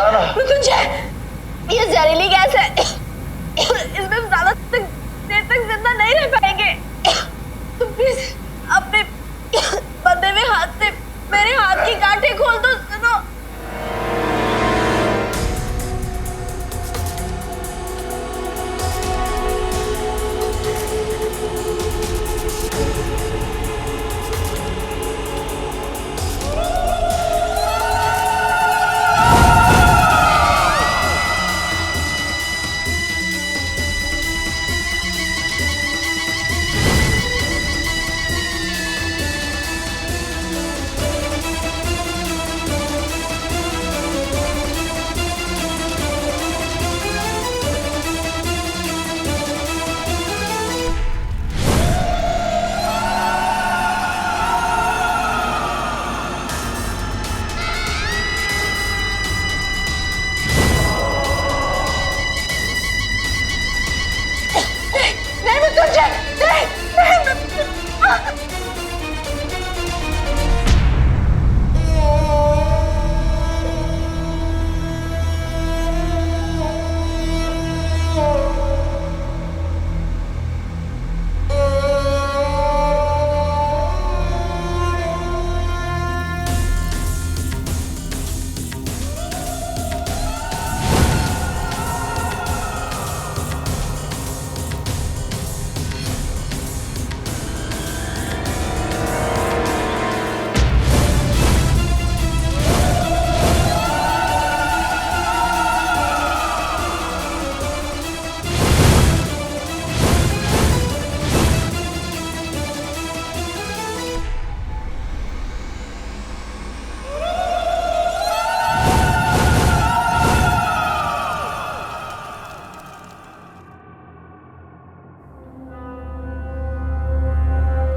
मृत्युंजय, ये जहरीली गैस है, इसमें हम ज्यादा देर तक जिंदा नहीं रह पाएंगे। तुम प्लीज अपने बंधे हुए हाथ से मेरे हाथ की गांठें खोल दो। सुनो,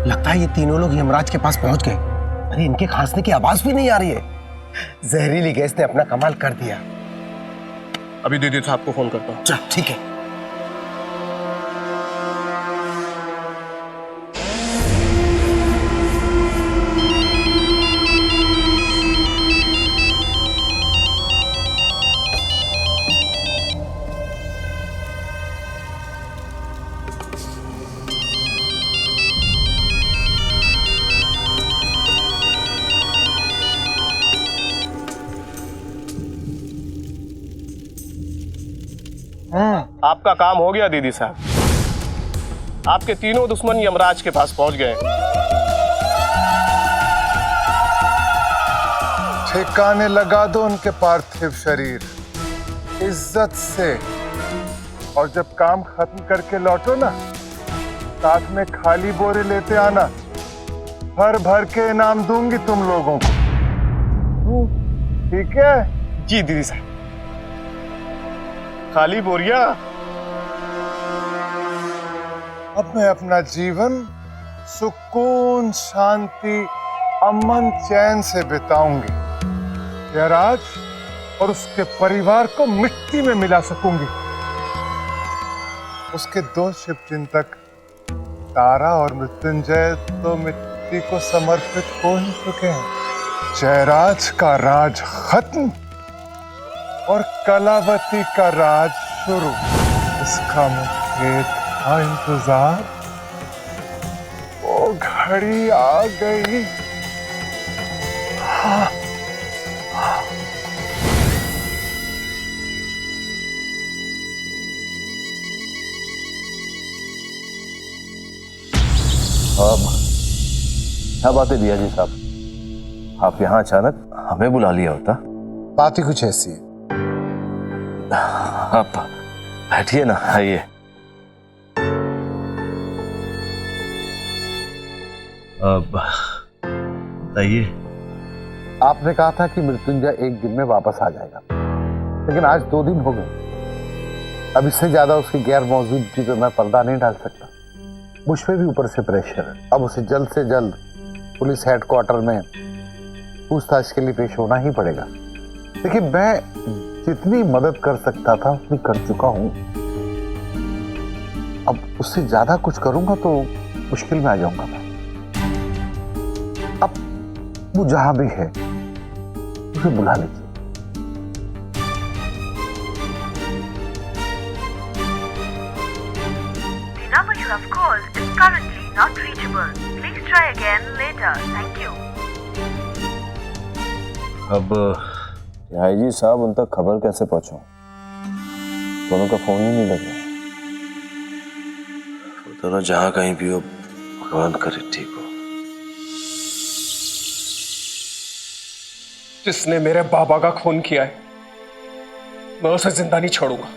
लगता है ये तीनों लोग यमराज के पास पहुंच गए। अरे इनके खांसने की आवाज भी नहीं आ रही है। जहरीली गैस ने अपना कमाल कर दिया। अभी दीदी साहब को फोन करता हूँ। चल ठीक है। आपका काम हो गया दीदी साहब। आपके तीनों दुश्मन यमराज के पास पहुंच गए। ठिकाने लगा दो उनके पार्थिव शरीर इज्जत से, और जब काम खत्म करके लौटो ना, साथ में खाली बोरे लेते आना। भर भर के इनाम दूंगी तुम लोगों को, ठीक है? जी दीदी साहब। खाली बोरिया। अब मैं अपना जीवन सुकून, शांति, अमन, चैन से बिताऊंगी। यमराज और उसके परिवार को मिट्टी में मिला सकूंगी। उसके दो शिवचिंतक तारा और मृत्युंजय तो मिट्टी को समर्पित हो ही चुके हैं। जयराज का राज खत्म और कलावती का राज शुरू। इसका मुझे था इंतजार, वो घड़ी आ गई। हाँ। अब क्या बात है दिया जी साहब, आप यहाँ अचानक हमें बुला लिया होता? बात ही कुछ ऐसी है। आप बैठिए ना, आइए। अब बताइए। आपने कहा था कि मृत्युंजय एक दिन में वापस आ जाएगा, लेकिन आज 2 दिन हो गए। अब इससे ज्यादा उसकी गैर मौजूदगी पे मैं पर्दा नहीं डाल सकता। मुझ पे भी ऊपर से प्रेशर है। अब उसे जल्द से जल्द पुलिस हेडक्वार्टर में पूछताछ के लिए पेश होना ही पड़ेगा। देखिए, मैं जितनी मदद कर सकता था उतनी कर चुका हूं। अब उससे ज्यादा कुछ करूंगा तो मुश्किल में आ जाऊंगा मैं। अब वो जहां भी है उसे बुला लीजिए। currently not reachable. Please try again later. Thank you. अब जी साहब उन तक खबर कैसे पहुंचाऊं? दोनों का फोन ही नहीं लग रहा। दोनों जहां कहीं भी हो, भगवान करे ठीक हो। जिसने मेरे बाबा का खून किया है, मैं उसे जिंदा नहीं छोड़ूंगा।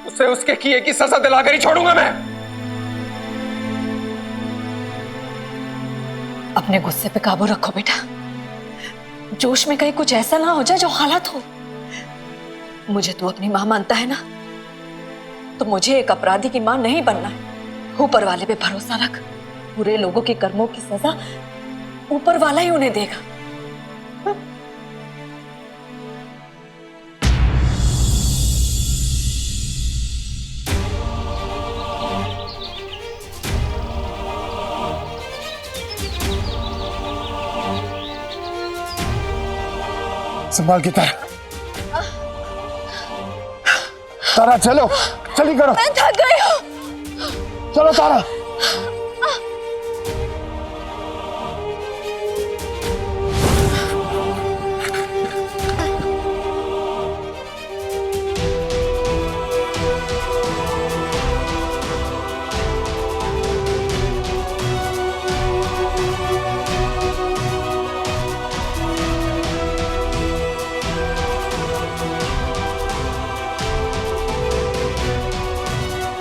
उसे उसके किए की सजा दिलाकर ही छोड़ूंगा मैं। अपने गुस्से पे काबू रखो बेटा। जोश में कहीं कुछ ऐसा ना हो जाए जो हालत हो। मुझे तू अपनी मां मानता है ना, तो मुझे एक अपराधी की मां नहीं बनना है। ऊपर वाले पे भरोसा रख। बुरे लोगों के कर्मों की सजा ऊपर वाला ही उन्हें देगा। संभाल के तारा। तारा चलो, जल्दी करो। मैं थक गई हूँ। चलो तारा।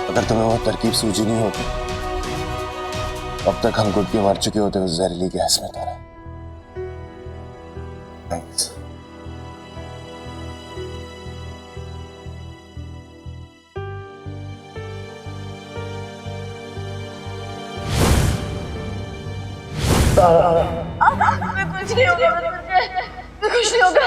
अगर तुम्हें वो तरकीब सूझी नहीं होती, अब तक हम गुटकी मार चुके होते उस जहरीली गैस में। तारा थैंक्स। मैं कुछ नहीं होगा, मैं कुछ नहीं होगा।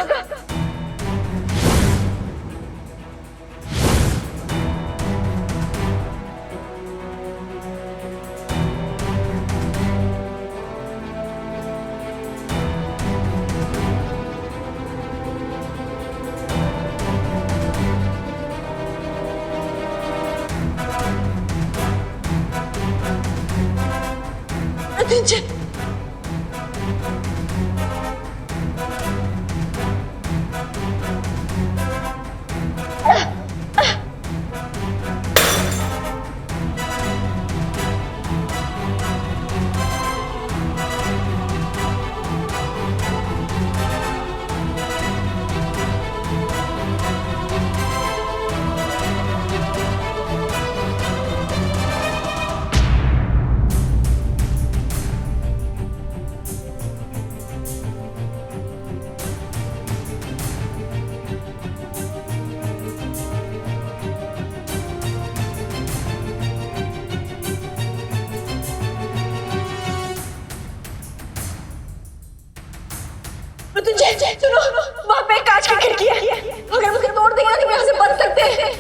सुनो, वहाँ पे कांच की खिड़की है। अगर उसे तोड़ देंगे तो यहाँ से बच सकते हैं।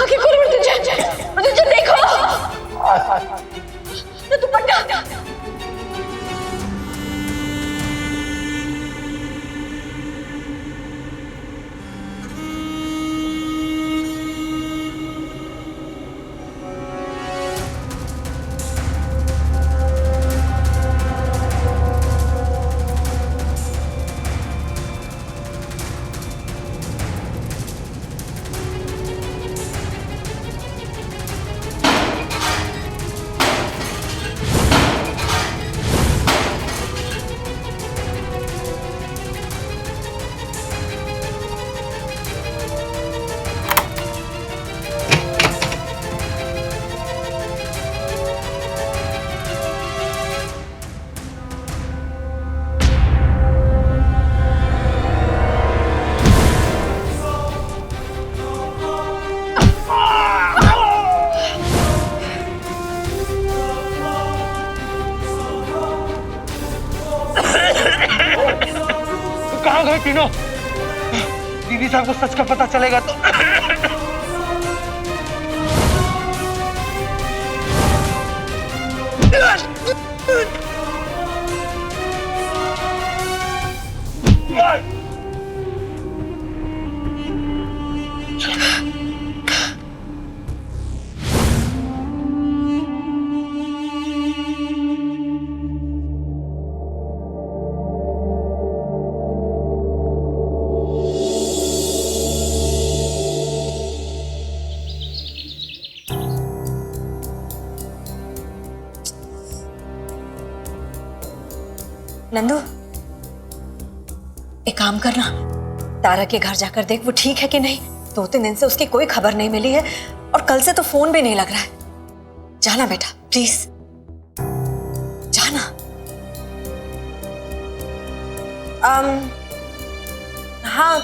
आगे खोलो मृत्युंजय, देखो। दुपट्टा। कहाँ गए तीनों? दीदी साहब को सच का पता चलेगा तो नंदू, एक काम करना, तारा के घर जाकर देख वो ठीक है कि नहीं। 2-3 दिन से उसकी कोई खबर नहीं मिली है और कल से तो फोन भी नहीं लग रहा है। जाना बेटा, प्लीज जाना। हाँ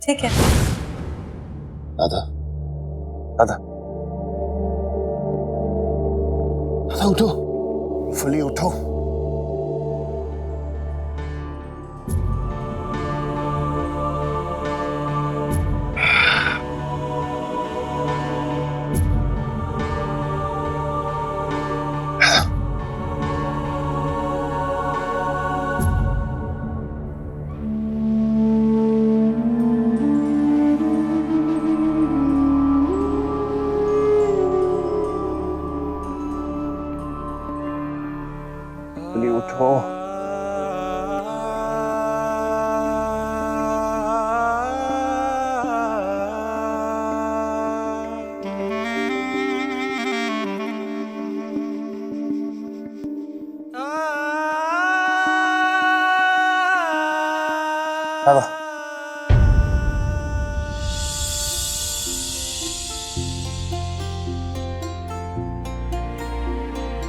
ठीक है। राधा, राधा, राधा उठो, फुली उठो। फुली उठो। राधा,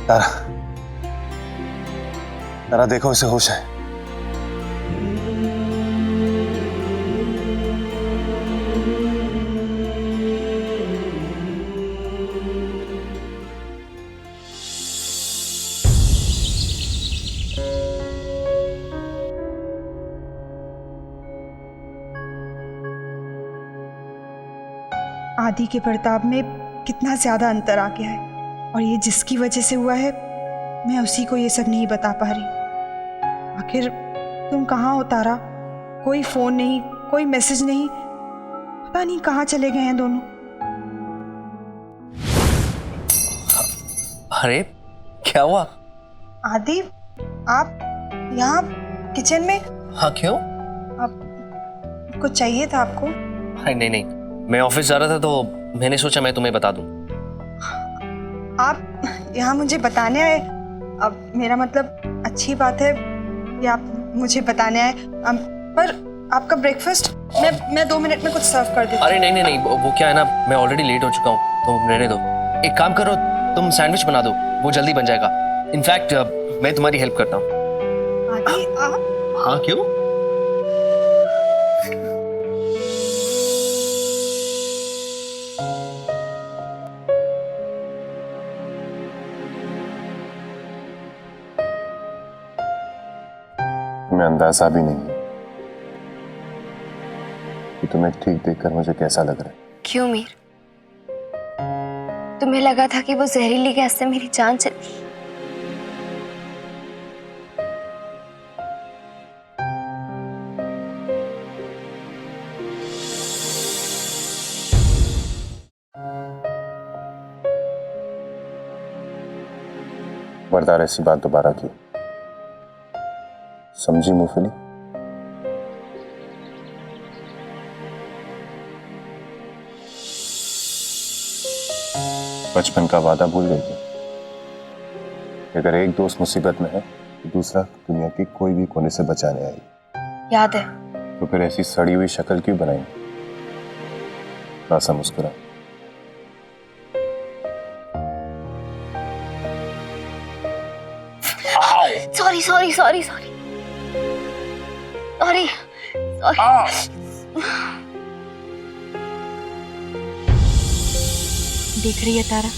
तारा, तारा देखो इसे होश है। आदि के प्रताप में कितना ज्यादा अंतर आ गया है, और ये जिसकी वजह से हुआ है, मैं उसी को ये सब नहीं बता पा रही। आखिर तुम कहाँ हो तारा? कोई फोन नहीं, कोई मैसेज नहीं, पता नहीं कहाँ चले गए हैं दोनों। अरे क्या हुआ? आदि, आप यहाँ किचन में? हाँ क्यों? आप कुछ चाहिए था आपको? अरे नहीं नहीं, मैं ऑफिस जा रहा था तो मैंने सोचा मैं तुम्हें बता दूं। आप यहाँ मुझे बताने आए? अब मेरा मतलब अच्छी बात है कि आप मुझे बताने आए, पर आपका ब्रेकफास्ट मैं 2 मिनट में कुछ सर्व कर देती हूँ। अरे नहीं नहीं नहीं, वो क्या है ना, मैं ऑलरेडी लेट हो चुका हूँ, तो रहने दो। एक काम करो, तुम सैंडविच बना दो, वो जल्दी बन जाएगा। इनफैक्ट मैं तुम्हारी हेल्प करता हूँ। आदि आप? हाँ क्यों? तुम्हें अंदाजा भी नहीं है कि तुम्हें ठीक देखकर मुझे कैसा लग रहा है। क्यों मीर? तुम्हें लगा था कि वो जहरीली गैस से मेरी जान चली? खबरदार ऐसी बात दोबारा की, समझी मूंगफली? बचपन का वादा भूल गई थी? अगर एक दोस्त मुसीबत में है तो दूसरा दुनिया की कोई भी कोने से बचाने आई। याद है। तो फिर ऐसी सड़ी हुई शक्ल क्यों बनाई? थोड़ा सा मुस्कुरा। Sorry sorry sorry sorry sorry देख रही है तारा,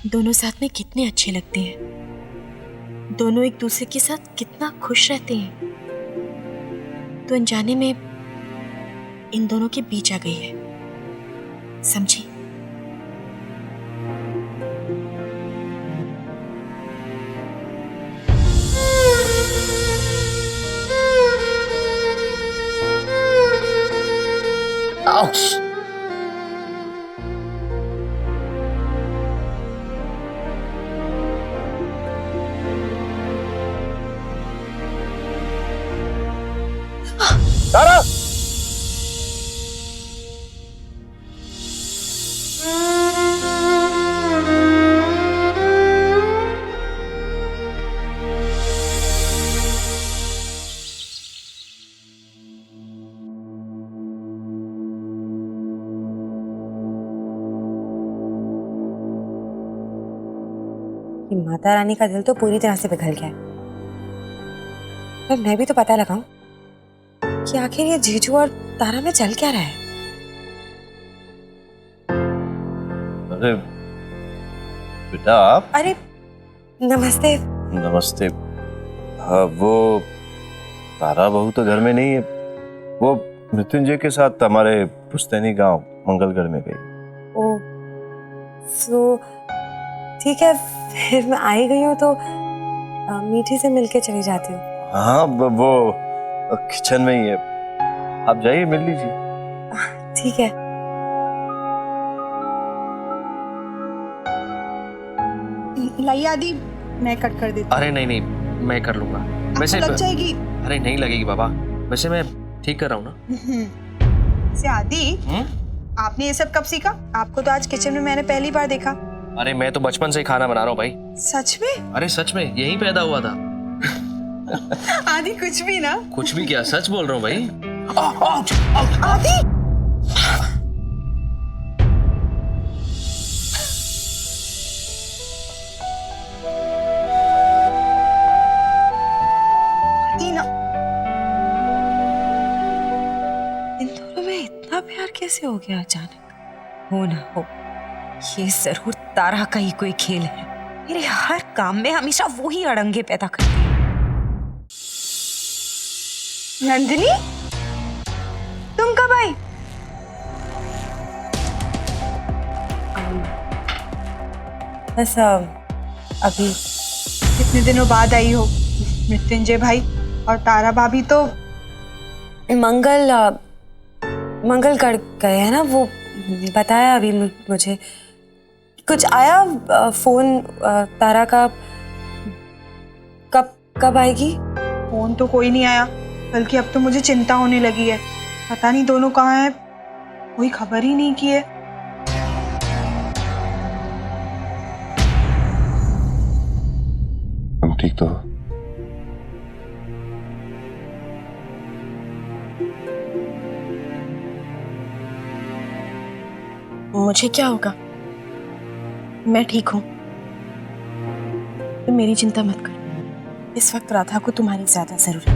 दोनों साथ में कितने अच्छे लगते हैं, दोनों एक दूसरे के साथ कितना खुश रहते हैं। तो अनजाने में इन दोनों के बीच आ गई है, समझी? Ouch! तारा! कि माता रानी का दिल तो पूरी तरह से पिघल गया है। पर मैं भी तो पता लगाऊं कि आखिर ये जीजू और तारा में चल क्या रहा है। अरे बेटा आप। अरे नमस्ते। नमस्ते। हाँ, वो तारा बहू तो घर में नहीं है, वो मृत्युंजय के साथ हमारे पुश्तैनी गांव मंगलगढ़ में गई। ओ सो ठीक है, फिर मैं आई गई हूँ तो मीठी से मिलके चली जाती हूँ। हाँ वो किचन में ही है, आप जाइए मिल लीजिए। ठीक है। लाइए आदि, मैं कट कर देती अरे नहीं नहीं, मैं कर लूंगा। वैसे लग जाएगी। अरे नहीं लगेगी बाबा, वैसे मैं ठीक कर रहा हूँ ना। से आदि, आपने ये सब कब सीखा? आपको तो आज किचन में मैंने पहली बार देखा। अरे मैं तो बचपन से ही खाना बना रहा हूँ भाई। सच में? अरे सच में, यही पैदा हुआ था। आदि कुछ भी ना। कुछ भी क्या, सच बोल रहा हूँ भाई। आदि इन दोनों में इतना प्यार कैसे हो गया अचानक? हो ना हो, ये जरूर तारा का ही कोई खेल है। मेरे हर काम में हमेशा वो ही अड़ंगे पैदा करती है। नंदिनी, तुम कब आई? बस अभी। कितने दिनों बाद आई हो? मृत्युंजय भाई और तारा भाभी तो मंगलगढ़ गए हैं ना, वो बताया अभी मुझे। कुछ आया फोन तारा का? कब आएगी? फोन तो कोई नहीं आया, बल्कि अब तो मुझे चिंता होने लगी है। पता नहीं दोनों कहाँ हैं, कोई खबर ही नहीं की है। तुम ठीक तो हो? मुझे क्या होगा, मैं ठीक हूं। तुम मेरी चिंता मत करो, इस वक्त राधा को तुम्हारी ज्यादा जरूरत है।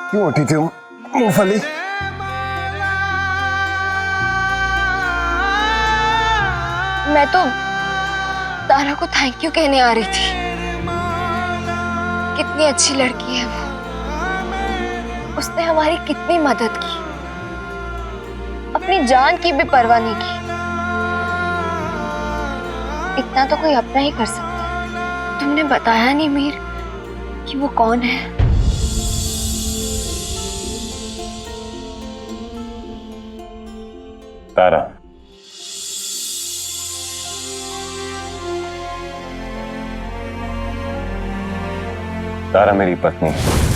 क्यों उठी थी मूंगफली? मैं तो तारा को थैंक यू कहने आ रही थी। कितनी अच्छी लड़की है वो, उसने हमारी कितनी मदद की, अपनी जान की भी परवाह नहीं की। इतना तो कोई अपना ही कर सकता है। तुमने बताया नहीं मीर कि वो कौन है? तारा। तारा मेरी पत्नी है।